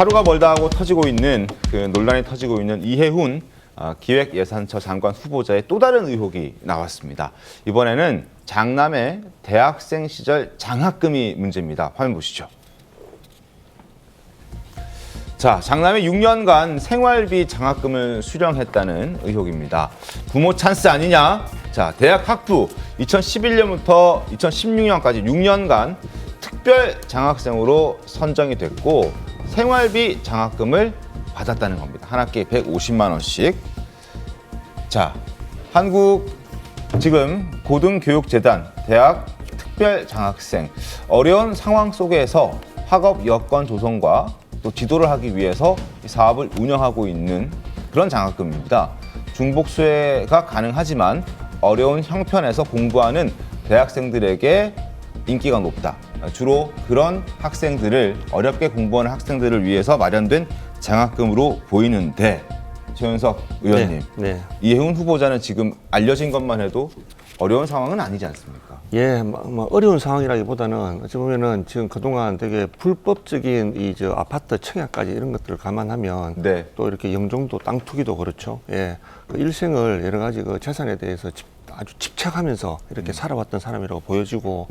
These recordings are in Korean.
하루가 멀다 하고 터지고 있는 논란이 터지고 있는 이해훈 기획예산처 장관 후보자의 또 다른 의혹이 나왔습니다. 이번에는 장남의 대학생 시절 장학금이 문제입니다. 화면 보시죠. 자, 장남이 6년간 생활비 장학금을 수령했다는 의혹입니다. 부모 찬스 아니냐? 자, 대학 학부 2011년부터 2016년까지 6년간 특별 장학생으로 선정이 됐고 생활비 장학금을 받았다는 겁니다. 한 학기에 150만 원씩. 자, 한국 지금 고등교육재단 대학 특별 장학생 어려운 상황 속에서 학업 여건 조성과 또 지도를 하기 위해서 이 사업을 운영하고 있는 그런 장학금입니다. 중복 수혜가 가능하지만 어려운 형편에서 공부하는 대학생들에게 인기가 높다. 주로 그런 학생들을 어렵게 공부하는 학생들을 위해서 마련된 장학금으로 보이는데 최윤석 의원님, 이해훈 후보자는 지금 알려진 것만 해도 어려운 상황은 아니지 않습니까? 예, 뭐 어려운 상황이라기보다는 어찌 보면은 지금 그동안 되게 불법적인 아파트 청약까지 이런 것들을 감안하면 또 이렇게 영종도 땅 투기도 그렇죠. 예, 그 일생을 여러 가지 그 재산에 대해서 아주 집착하면서 이렇게 살아왔던 사람이라고 보여지고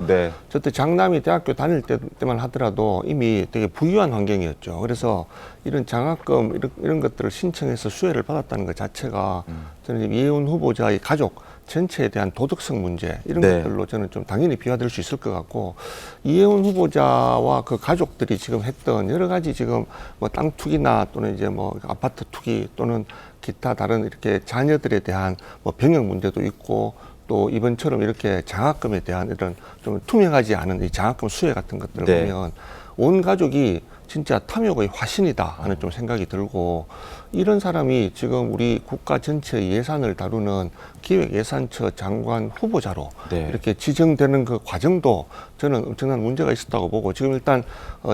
저때 장남이 대학교 다닐 때만 하더라도 이미 되게 부유한 환경이었죠. 그래서 이런 장학금 이런 것들을 신청해서 수혜를 받았다는 것 자체가 저는 이해훈 후보자의 가족 전체에 대한 도덕성 문제 이런 것들로 저는 좀 당연히 비화될 수 있을 것 같고 이해훈 후보자와 그 가족들이 지금 했던 여러 가지 지금 뭐 땅 투기나 또는 이제 뭐 아파트 투기 또는 기타 다른 이렇게 자녀들에 대한 뭐 병역 문제도 있고 또 이번처럼 이렇게 장학금에 대한 이런 좀 투명하지 않은 이 장학금 수혜 같은 것들을 보면 온 가족이 진짜 탐욕의 화신이다 하는 좀 생각이 들고 이런 사람이 지금 우리 국가 전체의 예산을 다루는 기획예산처 장관 후보자로 이렇게 지정되는 그 과정도 저는 엄청난 문제가 있었다고 보고 지금 일단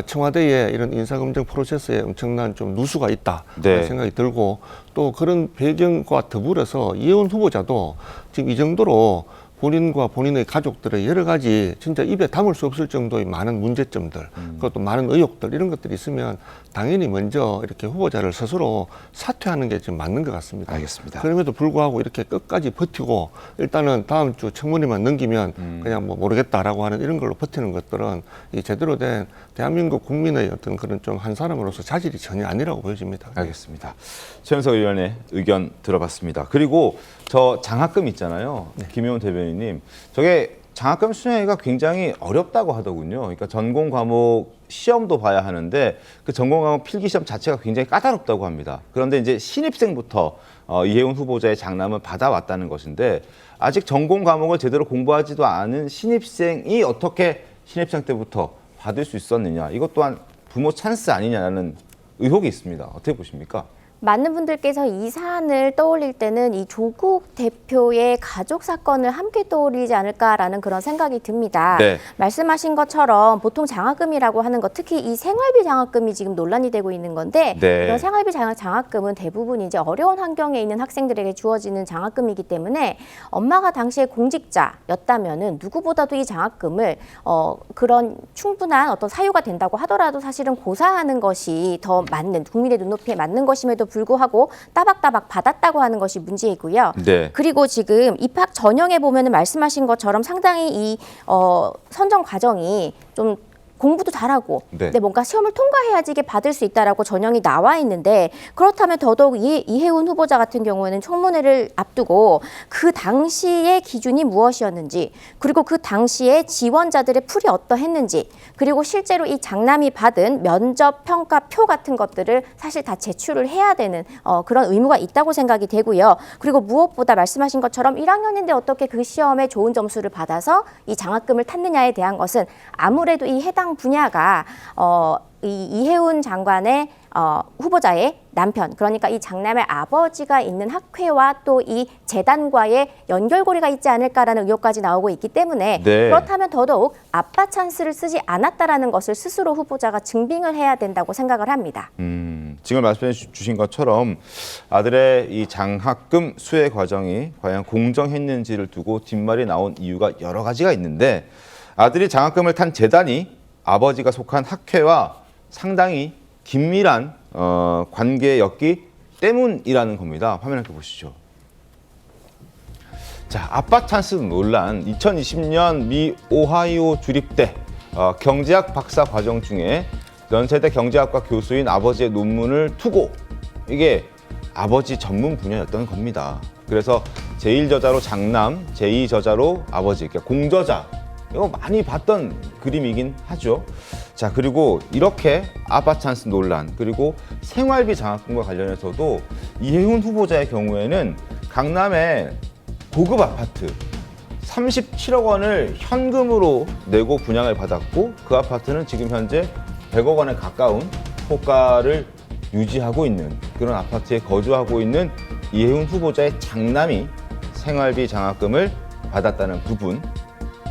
청와대에 이런 인사검증 프로세스에 엄청난 좀 누수가 있다 하는 생각이 들고 또 그런 배경과 더불어서 이해훈 후보자도 지금 이 정도로 본인과 본인의 가족들의 여러 가지 진짜 입에 담을 수 없을 정도의 많은 문제점들, 그것도 많은 의혹들 이런 것들이 있으면 당연히 먼저 이렇게 후보자를 스스로 사퇴하는 게 지금 맞는 것 같습니다. 알겠습니다. 그럼에도 불구하고 이렇게 끝까지 버티고 일단은 다음 주 청문회만 넘기면 그냥 뭐 모르겠다라고 하는 이런 걸로 버티는 것들은 이 제대로 된 대한민국 국민의 어떤 그런 좀 한 사람으로서 자질이 전혀 아니라고 보여집니다. 알겠습니다. 최윤석 의원의 의견 들어봤습니다. 그리고 저 장학금 있잖아요. 김효은 대변인님, 저게 장학금 수행하기가 굉장히 어렵다고 하더군요. 그러니까 전공 과목 시험도 봐야 하는데 그 전공 과목 필기 시험 자체가 굉장히 까다롭다고 합니다. 그런데 이제 신입생부터 이해훈 후보자의 장남은 받아왔다는 것인데 아직 전공 과목을 제대로 공부하지도 않은 신입생이 어떻게 신입생 때부터 받을 수 있었느냐. 이것 또한 부모 찬스 아니냐는 의혹이 있습니다. 어떻게 보십니까? 많은 분들께서 이 사안을 떠올릴 때는 이 조국 대표의 가족 사건을 함께 떠올리지 않을까라는 그런 생각이 듭니다. 말씀하신 것처럼 보통 장학금이라고 하는 것, 특히 이 생활비 장학금이 지금 논란이 되고 있는 건데 이런 생활비 장학금은 대부분 이제 어려운 환경에 있는 학생들에게 주어지는 장학금이기 때문에 엄마가 당시에 공직자였다면은 누구보다도 이 장학금을 그런 충분한 어떤 사유가 된다고 하더라도 사실은 고사하는 것이 더 맞는 국민의 눈높이에 맞는 것임에도 불구하고 따박따박 받았다고 하는 것이 문제이고요. 그리고 지금 입학 전형에 보면은 말씀하신 것처럼 상당히 이 선정 과정이 좀 공부도 잘하고 근데 뭔가 시험을 통과해야지 이게 받을 수 있다라고 전형이 나와 있는데 그렇다면 더더욱 이해훈 후보자 같은 경우에는 청문회를 앞두고 그 당시의 기준이 무엇이었는지 그리고 그 당시에 지원자들의 풀이 어떠했는지 그리고 실제로 이 장남이 받은 면접 평가표 같은 것들을 사실 다 제출을 해야 되는 그런 의무가 있다고 생각이 되고요. 그리고 무엇보다 말씀하신 것처럼 1학년인데 어떻게 그 시험에 좋은 점수를 받아서 이 장학금을 탔느냐에 대한 것은 아무래도 이 해당 분야가 이 이해훈 장관의 후보자의 남편, 그러니까 이 장남의 아버지가 있는 학회와 또 이 재단과의 연결고리가 있지 않을까라는 의혹까지 나오고 있기 때문에 그렇다면 더더욱 아빠 찬스를 쓰지 않았다라는 것을 스스로 후보자가 증빙을 해야 된다고 생각을 합니다. 지금 말씀해 주신 것처럼 아들의 이 장학금 수혜 과정이 과연 공정했는지를 두고 뒷말이 나온 이유가 여러 가지가 있는데 아들이 장학금을 탄 재단이 아버지가 속한 학회와 상당히 긴밀한 관계였기 때문이라는 겁니다. 화면 함께 보시죠. 자, 아빠 찬스 논란. 2020년 미 오하이오 주립대 경제학 박사 과정 중에 연세대 경제학과 교수인 아버지의 논문을 투고, 이게 아버지 전문 분야였던 겁니다. 그래서 제1저자로 장남, 제2저자로 아버지, 그러니까 공저자, 이거 많이 봤던 그림이긴 하죠. 자, 그리고 이렇게 아빠 찬스 논란, 그리고 생활비 장학금과 관련해서도 이혜훈 후보자의 경우에는 강남의 고급 아파트 37억 원을 현금으로 내고 분양을 받았고, 그 아파트는 지금 현재 100억 원에 가까운 호가를 유지하고 있는 그런 아파트에 거주하고 있는 이혜훈 후보자의 장남이 생활비 장학금을 받았다는 부분,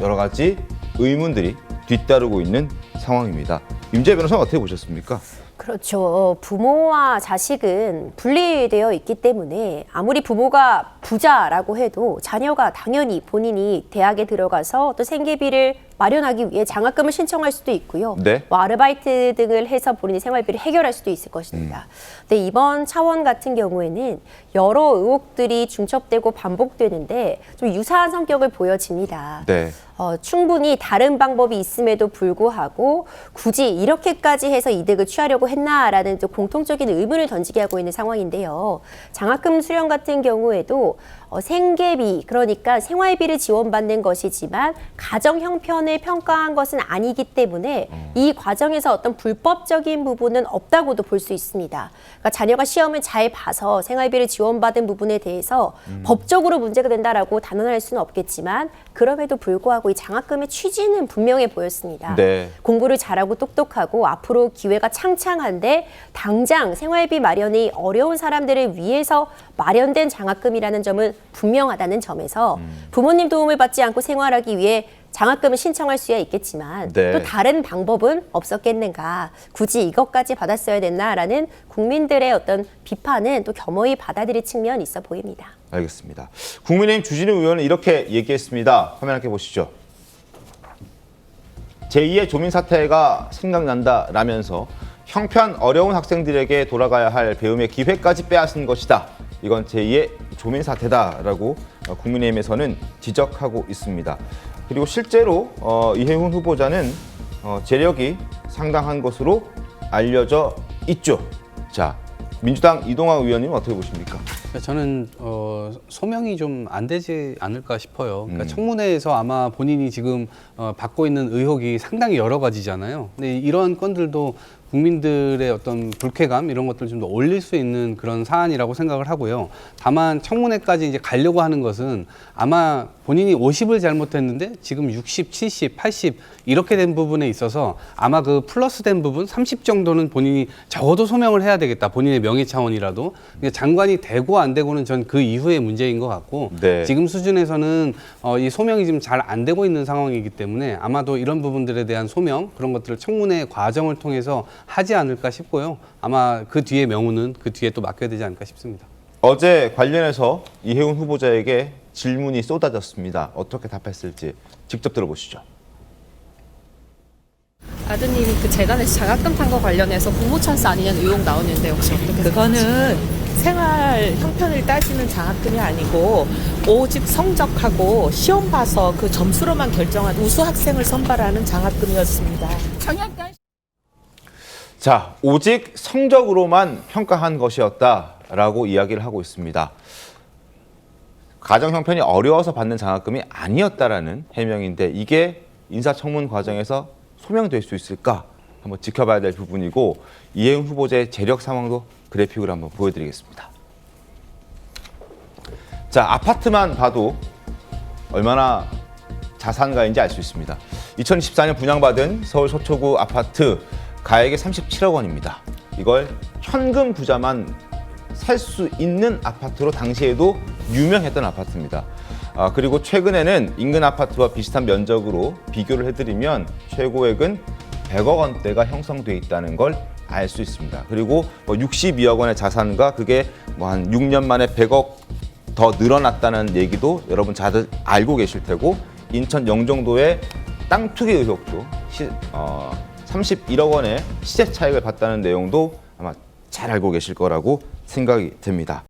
여러 가지 의문들이 뒤따르고 있는 상황입니다. 임재 변호사는 어떻게 보셨습니까? 그렇죠. 부모와 자식은 분리되어 있기 때문에 아무리 부모가 부자라고 해도 자녀가 당연히 본인이 대학에 들어가서 또 생계비를 마련하기 위해 장학금을 신청할 수도 있고요. 네. 뭐 아르바이트 등을 해서 본인이 생활비를 해결할 수도 있을 것입니다. 근데 이번 차원 같은 경우에는 여러 의혹들이 중첩되고 반복되는데 좀 유사한 성격을 보여집니다. 네. 충분히 다른 방법이 있음에도 불구하고 굳이 이렇게까지 해서 이득을 취하려고 했나라는 좀 공통적인 의문을 던지게 하고 있는 상황인데요. 장학금 수령 같은 경우에도 생계비, 그러니까 생활비를 지원받는 것이지만 가정 형편을 평가한 것은 아니기 때문에 이 과정에서 어떤 불법적인 부분은 없다고도 볼 수 있습니다. 그러니까 자녀가 시험을 잘 봐서 생활비를 지원받은 부분에 대해서 법적으로 문제가 된다라고 단언할 수는 없겠지만, 그럼에도 불구하고 이 장학금의 취지는 분명해 보였습니다. 네. 공부를 잘하고 똑똑하고 앞으로 기회가 창창한데 당장 생활비 마련이 어려운 사람들을 위해서 마련된 장학금이라는 점은 분명하다는 점에서 부모님 도움을 받지 않고 생활하기 위해 장학금을 신청할 수야 있겠지만 네. 또 다른 방법은 없었겠는가, 굳이 이것까지 받았어야 됐나라는 국민들의 어떤 비판은 또 겸허히 받아들일 측면이 있어 보입니다. 알겠습니다. 국민의힘 주진우 의원은 이렇게 얘기했습니다. 화면 함께 보시죠. 제2의 조민 사태가 생각난다라면서 형편 어려운 학생들에게 돌아가야 할 배움의 기회까지 빼앗은 것이다. 이건 제2의 조민 사태다라고 국민의힘에서는 지적하고 있습니다. 그리고 실제로 이혜훈 후보자는 재력이 상당한 것으로 알려져 있죠. 자, 민주당 이동학 의원님 어떻게 보십니까? 저는 소명이 좀 안 되지 않을까 싶어요. 그러니까 청문회에서 아마 본인이 지금 받고 있는 의혹이 상당히 여러 가지잖아요. 근데 이런 건들도 국민들의 어떤 불쾌감 이런 것들 좀 더 올릴 수 있는 그런 사안이라고 생각을 하고요. 다만 청문회까지 이제 가려고 하는 것은 아마 본인이 50을 잘못했는데 지금 60, 70, 80 이렇게 된 부분에 있어서 아마 그 플러스된 부분 30 정도는 본인이 적어도 소명을 해야 되겠다. 본인의 명예 차원이라도. 장관이 되고 안 되고는 전 그 이후의 문제인 것 같고 네. 지금 수준에서는 이 소명이 지금 잘 안 되고 있는 상황이기 때문에 아마도 이런 부분들에 대한 소명 그런 것들을 청문회 과정을 통해서 하지 않을까 싶고요. 아마 그 뒤에 명운은 그 뒤에 또 맡겨야 되지 않을까 싶습니다. 어제 관련해서 이혜훈 후보자에게 질문이 쏟아졌습니다. 어떻게 답했을지 직접 들어보시죠. 아드님이 그 재간에서 장학금 탄 거 관련해서 부모 찬스 아니냐는 의혹 나오는데 혹시 어떻게 그거는 생활 형편을 따지는 장학금이 아니고 오직 성적하고 시험 봐서 그 점수로만 결정한 우수 학생을 선발하는 장학금이었습니다. 자, 오직 성적으로만 평가한 것이었다라고 이야기를 하고 있습니다. 가정 형편이 어려워서 받는 장학금이 아니었다라는 해명인데 이게 인사청문 과정에서 소명될 수 있을까 한번 지켜봐야 될 부분이고 이혜훈 후보자의 재력 상황도 그래픽으로 한번 보여드리겠습니다. 자, 아파트만 봐도 얼마나 자산가인지 알 수 있습니다. 2014년 분양받은 서울 서초구 아파트 가액이 37억 원입니다. 이걸 현금 부자만 살 수 있는 아파트로 당시에도 유명했던 아파트입니다. 그리고 최근에는 인근 아파트와 비슷한 면적으로 비교를 해드리면 최고액은 100억 원대가 형성돼 있다는 걸 알 수 있습니다. 그리고 62억 원의 자산과 그게 한 6년 만에 100억 더 늘어났다는 얘기도 여러분 다들 알고 계실 테고 인천 영종도의 땅 투기 의혹도 31억 원의 시세 차익을 봤다는 내용도 아마 잘 알고 계실 거라고 생각이 듭니다.